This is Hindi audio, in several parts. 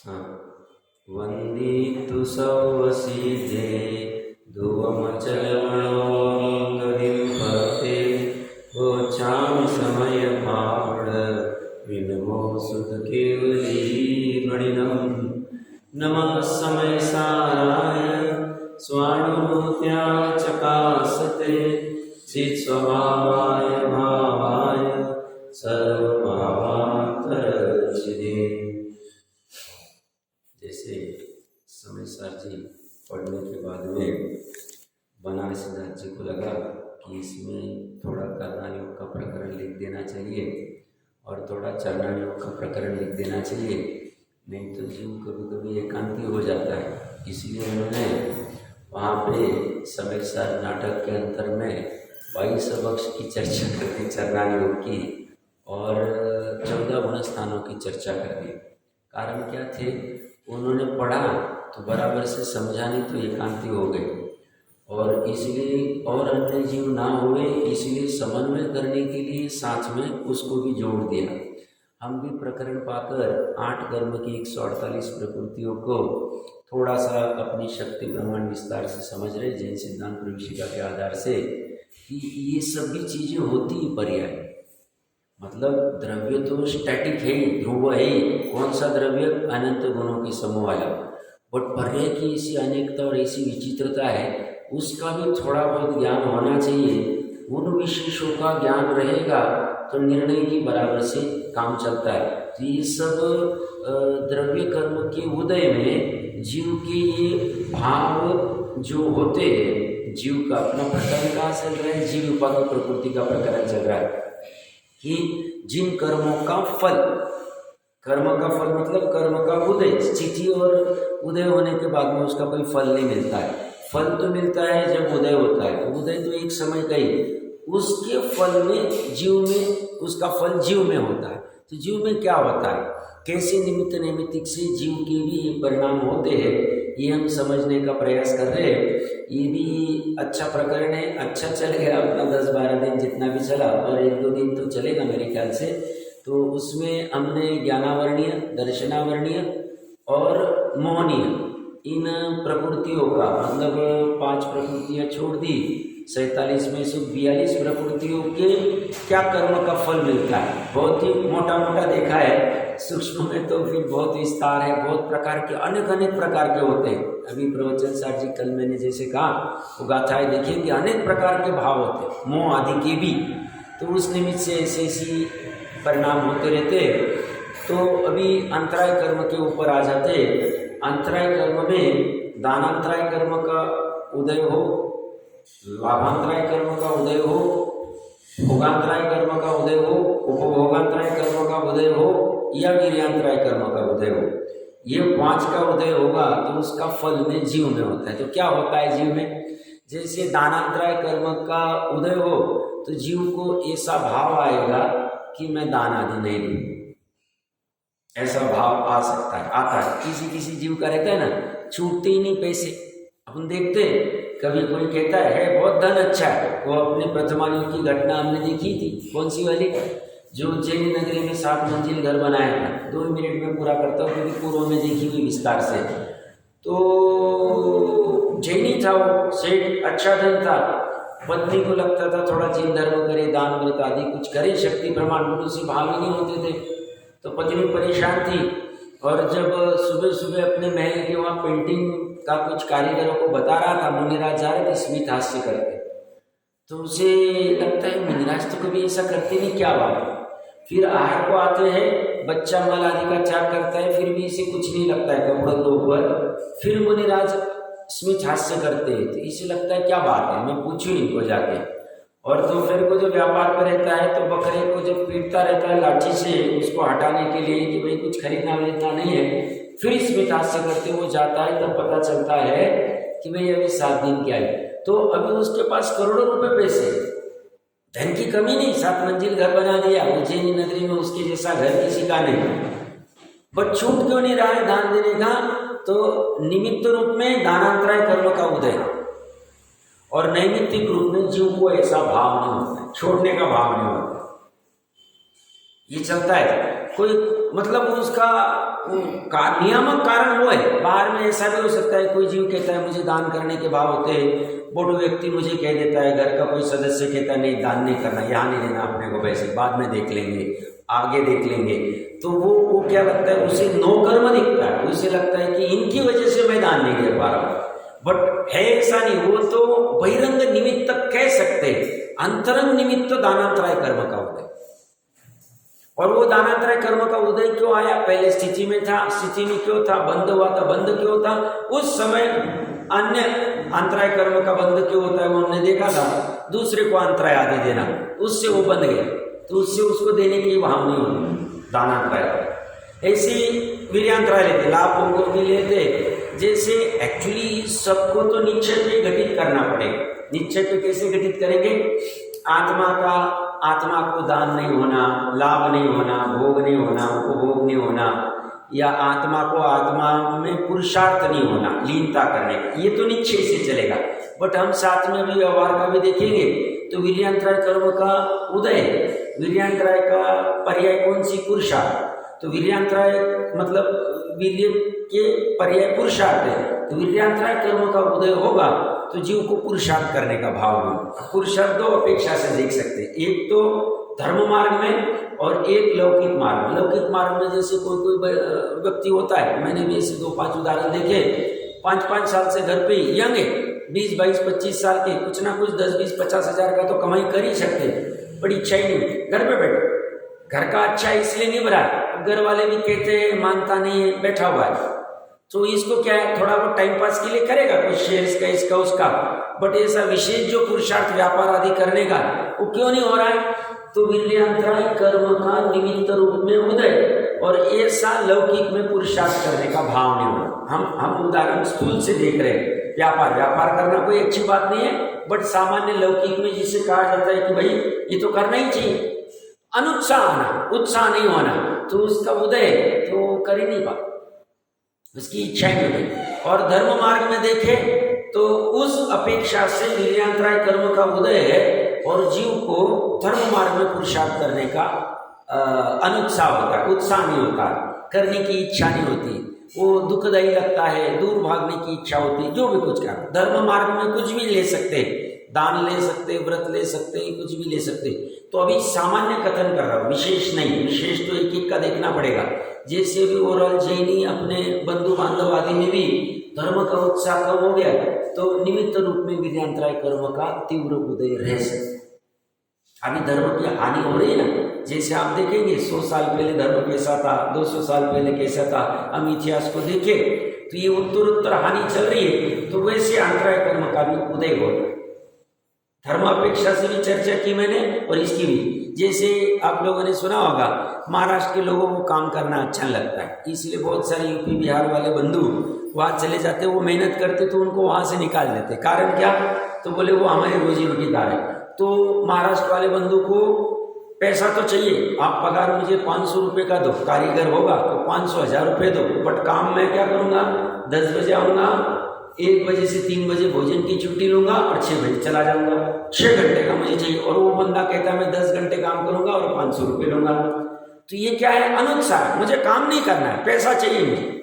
हाँ। वंदितु सौवसीजे ध्रुवमचलमणोऽङ्गदिं भक्ते गोचां समय भावड विनमो सुध केवली मणिनम नमः समय साराय स्वाणुभूत्या चकासते चित् स्वभावाय भावाय सर्वभावान्तरचिदे। जैसे समय सार जी पढ़ने के बाद में बनारसीदास जी को लगा कि इसमें थोड़ा करना योग का प्रकरण लिख देना चाहिए और थोड़ा चरना योग का प्रकरण लिख देना चाहिए, नहीं तो जीव कभी कभी एकांती हो जाता है। इसलिए उन्होंने वहाँ पे समय सार नाटक के अंतर में 22 अवक्ष की चर्चा कर दी चरना योग की और 14 गुण स्थानों की चर्चा कर दी। कारण क्या थे? उन्होंने पढ़ा तो बराबर से समझा नहीं तो एकांती हो गए, और इसलिए और अन्य जीव ना हुए, इसलिए समन्वय करने के लिए साथ में उसको भी जोड़ दिया। हम भी प्रकरण पाकर 8 कर्म की 148 प्रकृतियों को थोड़ा सा अपनी शक्ति प्रमाण विस्तार से समझ रहे, जैन सिद्धांत प्रविष्टिका के आधार से, कि ये सभी चीजें होती ही पर्याय। मतलब द्रव्य तो स्टैटिक है ही, ध्रुव है ही। कौन सा द्रव्य? अनंत गुणों के समूह वाला। बट पर्याय की ऐसी अनेकता और ऐसी विचित्रता है, उसका भी थोड़ा बहुत ज्ञान होना चाहिए। उन विशेषों का ज्ञान रहेगा तो निर्णय की बराबर से काम चलता है। तो ये सब द्रव्य कर्म के उदय में जीव के ये भाव जो होते हैं, जीव का अपना प्रकरण कहाँ चल रहा है? जीव उपाधि प्रकृति का प्रकरण चल रहा है कि जिन कर्मों का फल, कर्म का फल मतलब कर्म का उदय, स्थिति और उदय होने के बाद में उसका कोई फल नहीं मिलता है। फल तो मिलता है जब उदय होता है, तो उदय तो एक समय का ही, उसके फल में जीव में, उसका फल जीव में होता है। तो जीव में क्या होता है, कैसे निमित्त नैमित्तिक से जीव के भी परिणाम होते हैं, ये हम समझने का प्रयास कर रहे हैं। ये भी अच्छा प्रकरण है, अच्छा चल गया अपना 10-12 दिन जितना भी चला, और 1-2 दिन तो चलेगा मेरे ख्याल से। तो उसमें हमने ज्ञानावर्णीय, दर्शनावर्णीय और मोहनीय इन प्रकृतियों का, मतलब 5 प्रकृतियाँ छोड़ दी, 47 में से 42 प्रकृतियों के क्या कर्म का फल मिलता है, बहुत ही मोटा मोटा देखा है। सूक्ष्म में तो फिर बहुत विस्तार है, बहुत प्रकार के, अनेक प्रकार के होते हैं। अभी प्रवचन सार जी कल मैंने जैसे कहा, वो गाथाएं देखिए कि अनेक प्रकार के भाव होते हैं, मोह आदि के भी। तो उस निमित्त से ऐसी परिणाम होते रहते। तो अभी अंतराय कर्म के ऊपर आ जाते। अंतराय कर्म में दानांतराय कर्म का उदय हो, लाभांतराय कर्म का उदय हो, भोगांतराय कर्म का उदय हो, उपभोगांतराय कर्म का उदय हो, या वीर्यांतराय कर्म का उदय हो। ये 5 का उदय होगा तो उसका फल में जीव में होता है। तो क्या होता है जीव में? जैसे दानांतराय कर्म का उदय हो तो जीव को ऐसा भाव आएगा कि मैं दान आदि नहीं दूँ, ऐसा भाव आ सकता है, आता है। किसी किसी जीव का रहता है ना, छूटते ही नहीं पैसे। अपन देखते हैं, कभी कोई कहता है बहुत धन अच्छा है, वो अपने प्रथमायु की घटना हमने देखी थी। कौन सी वाली? जो उज्जैन नगरी में 7 मंजिल घर बनाया था। 2 मिनट में पूरा करता हूँ क्योंकि पूर्व में देखी हुई विस्तार से। तो जैनी था वो सेठ, अच्छा धन था। पत्नी को लगता था थोड़ा जीव धर्म करे, दान व्रत आदि कुछ करे, शक्ति प्रमाण गुरु से भाव ही नहीं होते थे। तो पत्नी परेशान थी, और जब सुबह सुबह अपने महल के वहाँ पेंटिंग का कुछ कारीगरों को बता रहा था, मुनिराज जा रहे थे स्मित हास्य करके, तो उसे लगता है मुनिराज तो कभी ऐसा करते नहीं, क्या बात है। फिर आहार को आते हैं, बच्चा मल आदि का त्याग करता है, फिर भी इसे कुछ नहीं लगता है कपड़ों के ऊपर। फिर मुनिराज स्मित हास्य करते हैं, तो इसे लगता है क्या बात है, मैं पूछूं इनको जाके। और दोपहर को जब व्यापार पर रहता है तो बकरे को जब पीटता रहता है लाठी से उसको हटाने के लिए कि भाई कुछ खरीदना वेचना नहीं है, फिर स्मित हास्य करते वो जाता है, तब पता चलता है कि भाई अभी 7 दिन क्या है। तो अभी उसके पास करोड़ों रुपए पैसे, धन की कमी नहीं, 7 मंजिल घर बना दिया उज्जैनी नगरी में, उसके जैसा घर किसी का नहीं। बट छूट क्यों नहीं रहा है दान देने का? तो निमित्त रूप में दानांतराय कर्म का उदय, और नैमित्तिक रूप में जीव को ऐसा भाव नहीं होता है, छोड़ने का भाव नहीं होता। ये चलता है कोई मतलब उसका नियामक कारण वो है। बाहर में ऐसा भी हो सकता है, कोई जीव कहता है मुझे दान करने के भाव होते हैं, बूढ़ा व्यक्ति मुझे कह देता है, घर का कोई सदस्य कहता है नहीं दान नहीं करना, यहाँ नहीं देना अपने को, वैसे बाद में देख लेंगे, आगे देख लेंगे। तो वो क्या लगता है, उसे नौकर्म दिखता है, उसे लगता है कि इनकी वजह से मैं दान नहीं दे पा रहा हूँ। बट है ऐसा नहीं, वो तो बहिरंग निमित्त कह सकते, अंतरंग निमित्त दानांतराय कर्म का उदय। और वो दानांतराय कर्म का उदय क्यों आया, पहले स्थिति में था, स्थिति में क्यों था, बंद हुआ था, बंद क्यों था, उस समय अन्य अंतराय कर्म का बंद क्यों होता है वो हमने देखा था। दूसरे को अंतराय आदि देना, उससे वो बंद गया, तो उससे उसको देने की भाव नहीं होती दानांतराय। ऐसे वीर्यांतराय लेते, लाभों को भी लेते। जैसे एक्चुअली सबको तो निश्चय पे घटित करना पड़ेगा। निश्चय पे कैसे घटित करेंगे, आत्मा को दान नहीं होना, लाभ नहीं होना, भोग नहीं होना, उपभोग नहीं होना, या आत्मा को आत्मा में पुरुषार्थ नहीं होना, लीनता करने का, ये तो निश्चय से चलेगा। बट हम साथ में भी व्यवहार का भी देखेंगे तो वीर्यांतराय कर्म का उदय, वीर्यांतराय का पर्याय कौन सी, पुरुषार्थ। तो वीर्यांतराय मतलब वीर्य के पर्याय पुरुषार्थ है, तो वीर्यांतराय कर्म का उदय होगा तो जीव को पुरुषार्थ करने का भाव होगा। पुरुषार्थ दो अपेक्षा से देख सकते हैं, एक तो धर्म मार्ग में और एक लौकिक मार्ग में। लौकिक मार्ग में जैसे कोई व्यक्ति होता है, मैंने भी ऐसे 2-5 उदाहरण देखे, 5-5 साल से घर पे यंग है, 20, 22, 25 साल के, कुछ ना कुछ 10, 20, 50 हजार का तो कमाई कर ही सकते हैं, बड़ी इच्छा ही नहीं, घर पे बैठे, घर का अच्छा इसलिए नहीं भरा, घर वाले भी कहते हैं मानता नहीं है, बैठा हुआ है, तो इसको क्या है, थोड़ा बहुत टाइम पास के लिए करेगा, कुछ शेयर्स का, इसका उसका, बट ऐसा विशेष जो पुरुषार्थ व्यापार आदि करने का वो क्यों नहीं हो रहा है, तो वीर्यांतराय कर्म का निमित्त रूप में उदय, और ऐसा लौकिक में पुरुषार्थ करने का भाव नहीं होना। हम उदाहरण स्थूल से देख रहे हैं, व्यापार करना कोई अच्छी बात नहीं है, बट सामान्य लौकिक में जिसे कहा जाता है कि भाई ये तो करना ही चाहिए, अनुत्साह आना, उत्साह नहीं होना, तो उसका उदय तो कर ही नहीं पाता, उसकी इच्छा ही नहीं। और धर्म मार्ग में देखें तो उस अपेक्षा से वीर्यांतराय कर्म का उदय है और जीव को धर्म मार्ग में पुरुषार्थ करने का अनुत्साह होता है, उत्साह नहीं होता, करने की इच्छा नहीं होती, वो दुखदायी लगता है, दूर भागने की इच्छा होती है, जो भी कुछ कर। धर्म मार्ग में कुछ भी ले सकते, दान ले सकते, व्रत ले सकते, कुछ भी ले सकते। तो अभी सामान्य कथन कर रहा हूँ, विशेष नहीं, विशेष तो एक एक का देखना पड़ेगा। जैसे भी ओवरऑल जैनी अपने बंधु बांधव आदि में भी धर्म का उत्साह कम हो गया, तो निमित्त रूप में वीर्यांतराय कर्म का तीव्र उदय रह सकता। अभी धर्म की हानि हो रही है ना, जैसे आप देखेंगे 100 साल पहले धर्म कैसा था, 200 साल पहले कैसा था, हम इतिहास को देखें तो ये उत्तरोत्तर हानि चल रही है, तो वैसे अंतराय कर्म का भी उदय होता है। धर्म अपेक्षा से भी चर्चा की मैंने और इसकी भी, जैसे आप लोगों ने सुना होगा महाराष्ट्र के लोगों को काम करना अच्छा लगता है, इसलिए बहुत सारे यूपी बिहार वाले बंधु वहाँ चले जाते, वो मेहनत करते तो उनको वहाँ से निकाल देते। कारण क्या, तो बोले वो हमारी रोजी रोटीदार है। तो महाराष्ट्र वाले बंधु को पैसा तो चाहिए, आप पगार मुझे 500 रुपये का दो, कारीगर होगा तो 500-1000 रुपये दो, बट काम मैं क्या करूँगा, 10 बजे आऊँगा, 1 बजे से 3 बजे भोजन की छुट्टी लूंगा और 6 बजे चला जाऊंगा, 6 घंटे का मुझे चाहिए। और वो बंदा कहता है मैं 10 घंटे काम करूंगा और 500 रुपये लूंगा। तो ये क्या है, अनुत्साह, मुझे काम नहीं करना है, पैसा चाहिए मुझे।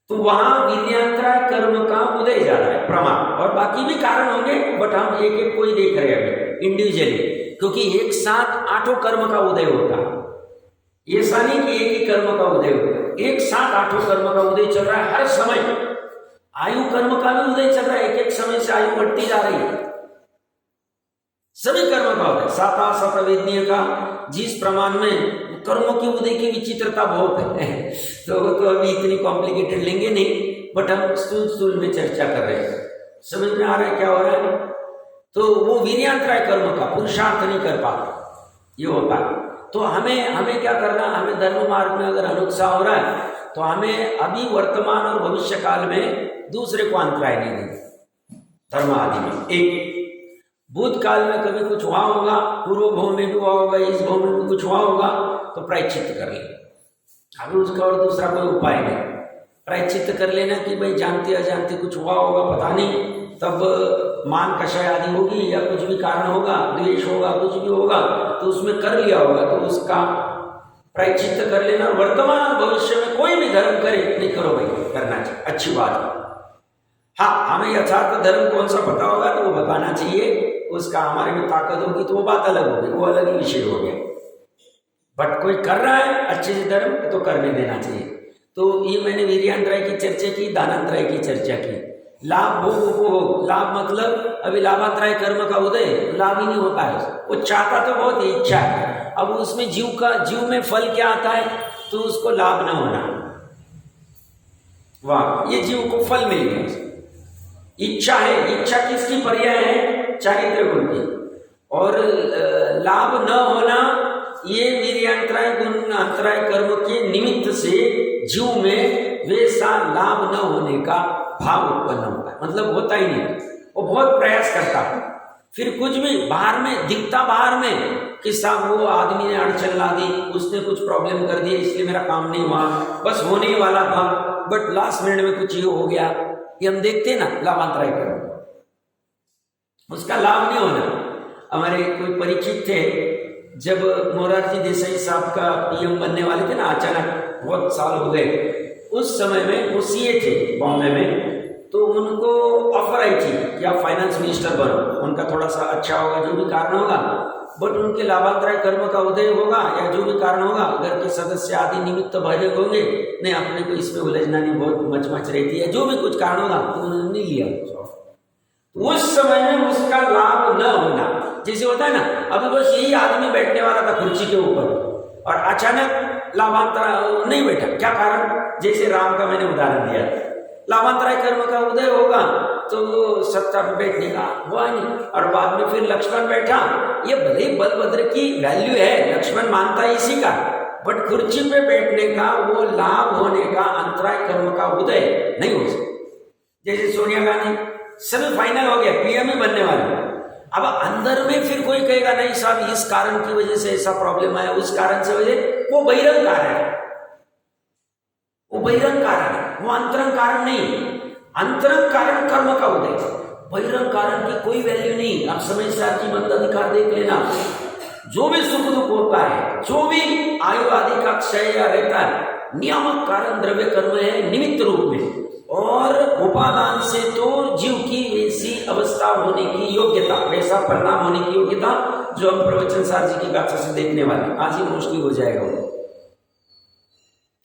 तो वहां वीर्यांतराय कर्म का उदय जा रहा है, प्रमाण, और बाकी भी कारण होंगे, बट हम एक एक कोई देख रहे हैं अभी इंडिविजुअली, क्योंकि एक साथ 8 कर्म का उदय होता है। ऐसा नहीं कि एक ही कर्म का उदय होता है, एक साथ 8 कर्म का उदय चल रहा है हर समय। आयु कर्म का भी उदय चल रहा है, एक एक समय से आयु बढ़ती जा रही है, सभी कर्म का उदय, सात वेदनीय का जिस प्रमाण में कर्मों की उदय की विचित्रता बहुत है, तो अभी इतनी कॉम्प्लिकेटेड लेंगे नहीं, बट हम स्थूल में चर्चा कर रहे हैं, समझ में आ रहा है क्या हो रहा है। तो वो वीर्यांतराय कर्म का पुरुषार्थ नहीं कर पाता, ये होता है। तो हमें क्या करना, हमें धर्म मार्ग में अगर अनुत्साह हो रहा है तो हमें अभी वर्तमान और भविष्य काल में दूसरे को अंतराय नहीं देना धर्म आदि में। एक भूतकाल में कभी कुछ हुआ होगा, पूर्व भाव में भी हुआ होगा, इस भाव में भी कुछ हुआ होगा, तो प्रायश्चित कर ले। अभी उसका और दूसरा कोई उपाय नहीं, प्रायश्चित कर लेना कि भाई जानते अजानते कुछ हुआ होगा, पता नहीं, तब मान कषाय आदि होगी या कुछ भी कारण होगा, द्वेष होगा, कुछ भी होगा, तो उसमें कर लिया होगा, तो उसका प्रायश्चित्त कर लेना। वर्तमान और भविष्य में कोई भी धर्म करे, नहीं करो भाई, करना चाहिए, अच्छी बात है। हाँ, हमें यथार्थ धर्म कौन सा पता होगा तो वो बताना चाहिए, उसका हमारे में ताकत होगी तो वो बात अलग होगी, वो अलग ही विषय हो गया। बट कोई कर रहा है अच्छे से धर्म तो करने देना चाहिए। तो ये मैंने वीर्यांतराय की चर्चा की, दानांतराय की चर्चा की। लाभ भोग उपभोग, लाभ मतलब अभी लाभांतराय कर्म का उदय, लाभ ही नहीं होता है, वो चाहता तो बहुत ही इच्छा है। अब उसमें जीव में फल क्या आता है, तो उसको लाभ न होना, वाह, ये जीव को फल मिल गया। इच्छा है, इच्छा किसकी पर्याय है, चारित्र गुण की। और लाभ न होना, ये वीर्यांतराय गुण अंतराय कर्म के निमित्त से जीव में वैसा लाभ न होने का भाव उत्पन्न होता है, मतलब होता ही नहीं। वो बहुत प्रयास करता है, फिर कुछ भी बाहर में दिखता, बाहर में कि साहब वो आदमी ने अड़चन ला दी, उसने कुछ प्रॉब्लम कर दिया, इसलिए मेरा काम नहीं हुआ, बस होने ही वाला था, बट लास्ट मिनट में कुछ ये हो गया। ये हम देखते हैं ना, लाभांतराय कर्म, उसका लाभ नहीं होना। हमारे कोई परिचित थे, जब मोरारजी देसाई साहब का पीएम बनने वाले थे ना, अचानक बहुत साल हो गए, उस समय में वो सीए थे बॉम्बे में, तो उनको ऑफर आई थी कि आप फाइनेंस मिनिस्टर बनो। उनका थोड़ा सा अच्छा होगा, जो भी कारण होगा, बट उनके लाभांतराय कर्म का उदय होगा या जो भी कारण होगा, घर के सदस्य आदि निमित्त बाधक होंगे, नहीं अपने को इसमें उलझना नहीं, बहुत मच रहती है, जो भी कुछ कारण होगा, तो उन्होंने नहीं लिया। उस समय में उसका लाभ न होना, जैसे होता है ना, अभी बस यही आदमी बैठने वाला था कुर्सी के ऊपर और अचानक लाभांतराय नहीं बैठा, क्या कारण, जैसे राम का मैंने उदाहरण दिया, लाभांतराय कर्म का उदय होगा तो सत्ता पर बैठने का हुआ नहीं, और बाद में फिर लक्ष्मण बैठा। ये भले बलभद्र की वैल्यू है, लक्ष्मण मानता है इसी का, बट कुर्सी पे बैठने का, वो लाभ होने का, अंतराय कर्म का उदय नहीं हो सकता। जैसे सोनिया गांधी सब फाइनल हो गया, पीएम ही बनने वाले, अब अंदर में फिर कोई कहेगा नहीं साहब इस कारण की वजह से ऐसा प्रॉब्लम आया, उस कारण से वजह, वो बहिरंग कारण है, वो बहिरंग कारण है, वो अंतरंग कारण नहीं। अंतरंग कारण कर्म का उदय, बहिरंग कारण की कोई वैल्यू नहीं। आप समझदार की मंद अधिकार देख लेना, जो भी सुख दुख होता है, जो भी आयु आदि का क्षय या रहता है, नियामक कारण द्रव्य कर्म है निमित्त रूप में, और उपादान से तो जीव की वैसी अवस्था होने की योग्यता, वैसा परिणाम होने की योग्यता, जो हम प्रवचन सार जी की गाथा से देखने वाले, आज ही मोस्टली हो जाएगा।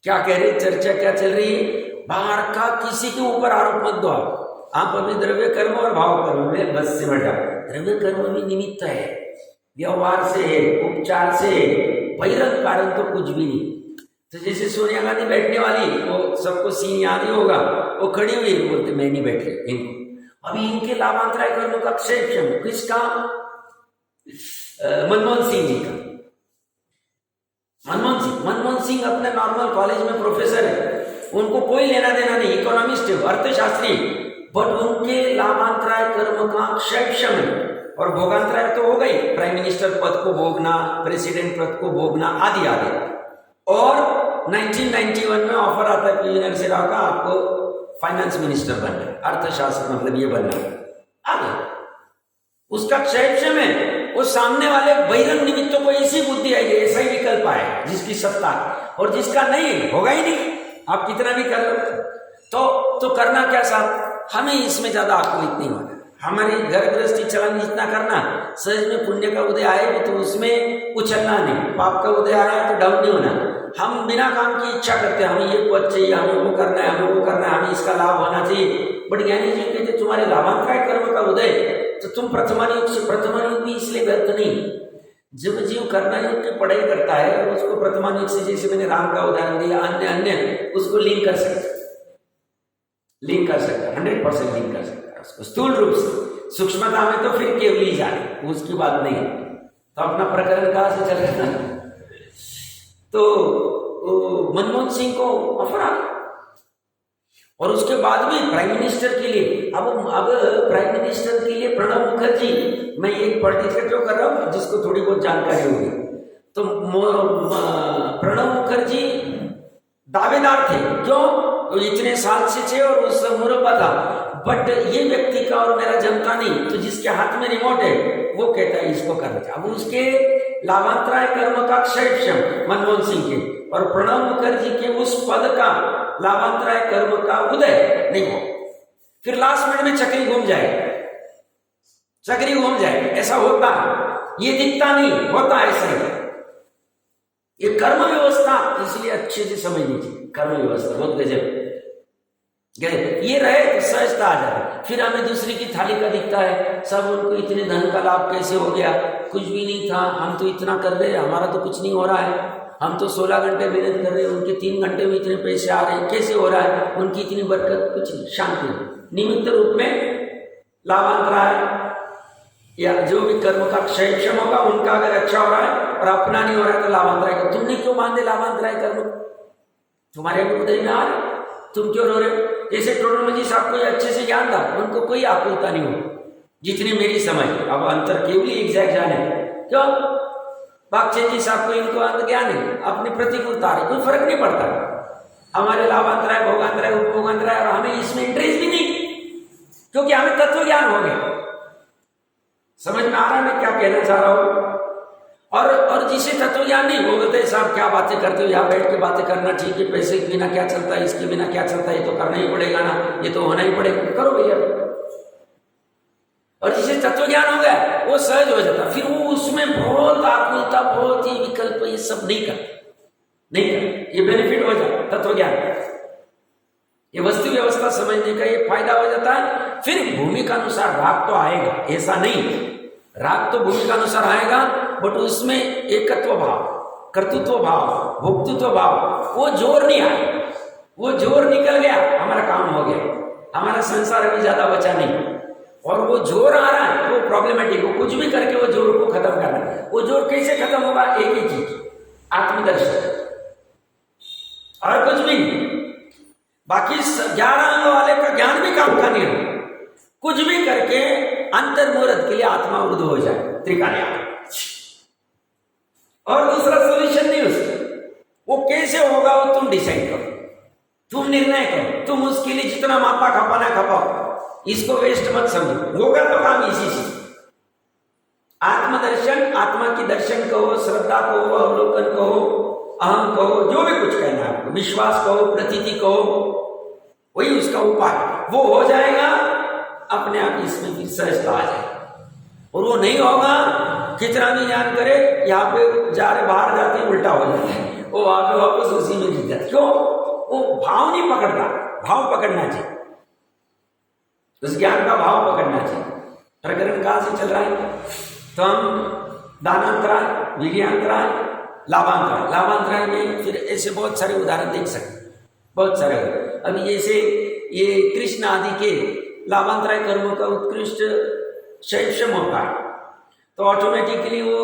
क्या कह रहे, चर्चा क्या चल रही है, बाहर का किसी के ऊपर आरोप मत दो आप अभी द्रव्य कर्म और भाव कर्म में बस सिमट जाओ। द्रव्य कर्म भी निमित्त है, व्यवहार से, उपचार से, बहिरंग कारण तो कुछ भी नहीं। तो जैसे सोनिया गांधी बैठने वाली, वो सबको सीन याद ही होगा, वो खड़ी हुई बोलते मैं नहीं बैठ रही इनको, अभी इनके लाभांतराय कर्म का क्षेत्र किसका, मनमोहन सिंह जी का। मनमोहन सिंह अपने नॉर्मल कॉलेज में प्रोफेसर है, उनको कोई लेना देना नहीं, इकोनॉमिस्ट है, अर्थशास्त्री, बट उनके लाभांतराय कर्म का क्षेत्र है। और भोगांतराय तो हो गई, प्राइम मिनिस्टर पद को भोगना, प्रेसिडेंट पद को भोगना आदि आदि। और 1991 में ऑफर आता है पी नरसिंह राव का, आपको फाइनेंस मिनिस्टर बनना है, अर्थशास्त्र मतलब ये बनना है, आ गया उसका क्षेत्र में। वो सामने वाले बहिरंग निमित्तों को ऐसी बुद्धि आएगी, ऐसा ही विकल्प आए जिसकी सत्ता, और जिसका नहीं होगा ही नहीं, आप कितना भी कर लो। तो करना क्या साहब, हमें इसमें ज्यादा आकुलित नहीं होना, हमारी घर गृहस्थी चलन जितना करना, सहज में पुण्य का उदय आए तो उसमें उछलना नहीं, पाप का उदय आया तो डाउन नहीं होना। हम बिना काम की इच्छा करते हैं, हमें ये पद चाहिए, हमें वो करना है, हमें वो करना है, हमें इसका लाभ होना चाहिए, बट ज्ञानी जी कहते तुम्हारे लाभांतराय कर्म का उदय, तो तुम प्रथमायुग से, प्रथमायुग भी इसलिए व्यर्थ नहीं, जब जीव कर्म योग की पढ़ाई करता है उसको प्रथमायुग से, जैसे मैंने राम का उदाहरण दिया, अन्य उसको लिंक कर सकता है, 100% लिंक कर सकता है उसको स्थूल रूप से। सूक्ष्मता में तो फिर केवल ही जाने, उसकी बात नहीं। तो अपना प्रकरण कहां से चल रहा था, तो मनमोहन सिंह को ऑफर आ, और उसके बाद भी प्राइम मिनिस्टर के लिए, अब प्राइम मिनिस्टर के लिए प्रणब मुखर्जी, मैं एक पॉलिटिक्स क्यों कर रहा हूँ जिसको थोड़ी बहुत जानकारी होगी, तो प्रणब मुखर्जी दावेदार थे, क्यों, तो इतने साल से थे और उस मुरब्बा था, बट ये व्यक्ति का और मेरा जमता नहीं, तो जिसके हाथ में रिमोट है वो कहता है इसको करना चाहिए। अब उसके लाभांतराय कर्म का क्षयक्षम मनमोहन सिंह के और प्रणब मुखर्जी के उस पद का लाभांतराय कर्म का उदय नहीं हो, फिर लास्ट मिनट में चक्री घूम जाए, चक्री घूम जाए। ऐसा होता है, ये दिखता नहीं, होता ऐसा ही। ये कर्म व्यवस्था इसलिए अच्छे से समझ लीजिए, कर्म व्यवस्था बहुत गजब। ये रहे तो सहजता आ जाए। फिर हमें दूसरी की थाली का दिखता है, सब उनको इतने धन का लाभ कैसे हो गया, कुछ भी नहीं था, हम तो इतना कर रहे हैं, हमारा तो कुछ नहीं हो रहा है, हम तो 16 घंटे मेहनत कर रहे हैं, उनके 3 घंटे में इतने पैसे आ रहे हैं, कैसे हो रहा है, उनकी इतनी बरकत, कुछ नहीं, शांति। निमित्त रूप में लाभांतराय या जो भी कर्म का क्षयक्षम होगा उनका अगर अच्छा हो रहा है और अपना नहीं हो रहा है तो लाभांतराय का। तुमने क्यों बांधे लाभांतराय कर्म, तुम्हारे उदय में आ रहे, तुम क्यों रो रहे हो? जैसे टोडरमल साहब को अच्छे से ज्ञान था, उनको कोई आकुलता नहीं हो, जितनी मेरी समझ। अब अंतर केवल एग्जैक्ट जाने क्यों, बागचंद जी साहब को इनको अंत ज्ञान है, अपनी प्रतिकूलता है, कोई फर्क नहीं पड़ता। हमारे लाभांतराय, भोगांतराय, उपभोगांतराय, और हमें इसमें इंटरेस्ट भी नहीं, क्योंकि हमें तत्व ज्ञान हो गया। समझ में आ रहा है मैं क्या कहना चाह रहा हूं? और जिसे तत्व ज्ञान नहीं, वो बोलते साहब क्या बातें करते हो, यहाँ बैठ के बातें करना ठीक है, पैसे के बिना क्या चलता है, इसके बिना क्या चलता है, ये तो करना ही पड़ेगा ना, ये तो होना ही पड़ेगा, करो भैया। और जिसे तत्व ज्ञान हो गया वो सहज हो जाता, फिर वो उसमें बहुत आकुलता, बहुत ही विकल्प, ये सब नहीं करते, ये बेनिफिट हो जाता तत्व ज्ञान, ये वस्तु व्यवस्था समझने का ये फायदा हो जाता है। फिर भूमिका अनुसार राग तो आएगा, ऐसा नहीं, राग तो भूमिका अनुसार आएगा, बट उसमें एकत्व भाव, कर्तृत्व भाव, भोक्तृत्व भाव, वो जोर नहीं आया, वो जोर निकल गया, हमारा काम हो गया, हमारा संसार अभी ज्यादा बचा नहीं। और वो जोर आ रहा है वो प्रॉब्लमेटिक, वो कुछ भी करके वो जोर को खत्म करना है। वो जोर कैसे खत्म होगा? एक ही चीज, आत्मदर्शन, और कुछ भी नहीं। बाकी 11 अंग वाले का ज्ञान भी काम का नहीं है, कुछ भी करके अंतर्मुहूर्त के लिए आत्मा उर्दू हो जाए, त्रिकाल। और दूसरा सोल्यूशन नहीं उसका, वो कैसे होगा वो तुम डिसाइड करो, तुम निर्णय करो, तुम उसके लिए जितना मापा खपाना खपाओ, इसको वेस्ट मत समझो, होगा तो काम इसी से। आत्मदर्शन, आत्मा की दर्शन कहो, श्रद्धा कहो, अवलोकन कहो, अहम कहो, जो भी कुछ कहना है आपको, विश्वास कहो, प्रतीति कहो, वही उसका उपाय। वो हो जाएगा अपने आप, इसमें फिर सहजता आ जाएगी। और वो नहीं होगा, कितना भी ज्ञान करे, यहाँ पे जा रहे बाहर जाते उल्टा हो जाता है, वो वहां पे वापस उसी में गिर जाता। क्यों? वो भाव नहीं पकड़ता, भाव पकड़ना चाहिए, उस ज्ञान का भाव पकड़ना चाहिए। प्रकरण कहां से चल रहा है? तो हम दानांतराय, विजयांतराय, लाभांतराय, लाभांतराय में फिर ऐसे बहुत सारे उदाहरण देख सकते, बहुत सारे। अभी जैसे ये कृष्ण आदि के लाभांतराय कर्मों का उत्कृष्ट क्षयक्षम होता है, तो ऑटोमेटिकली वो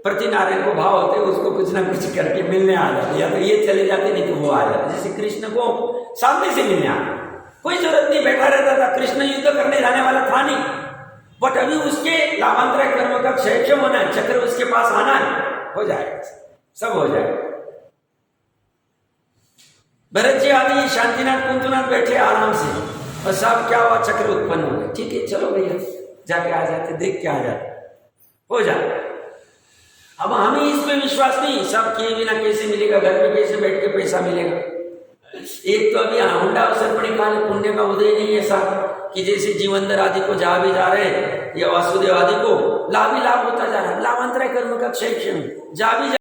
प्रति नारायण को भाव होते, उसको कुछ ना कुछ करके मिलने आ जाते, या तो ये चले जाते, नहीं तो वो आ जाते। जैसे कृष्ण को सामने से मिलने आना, कोई जरूरत नहीं, बैठा रहता था, कृष्ण युद्ध करने जाने वाला था नहीं, बट अभी उसके लाभांतराय कर्म का क्षयक्षम होना है, चक्र उसके पास आना है, हो जाएगा, सब हो जाएगा। भरत जी आदि शांतिनाथ कुंतुनाथ बैठे आराम से, और सब क्या हुआ, चक्र उत्पन्न हो गया, ठीक है चलो भैया जाके आ जाते, देख के आ जाते, हो जाए। अब हमें इस पे विश्वास नहीं, सब किए बिना कैसे मिलेगा, घर में कैसे बैठ के पैसा मिलेगा। एक तो अभी होंडा अवसर पड़ी काल पुण्य का उदय नहीं ऐसा कि जैसे जीवंदर आदि को जहां भी जा रहे हैं या वासुदेव आदि को लाभ ही लाभ होता जा रहा है, लाभांतराय कर्म का क्षय जहां भी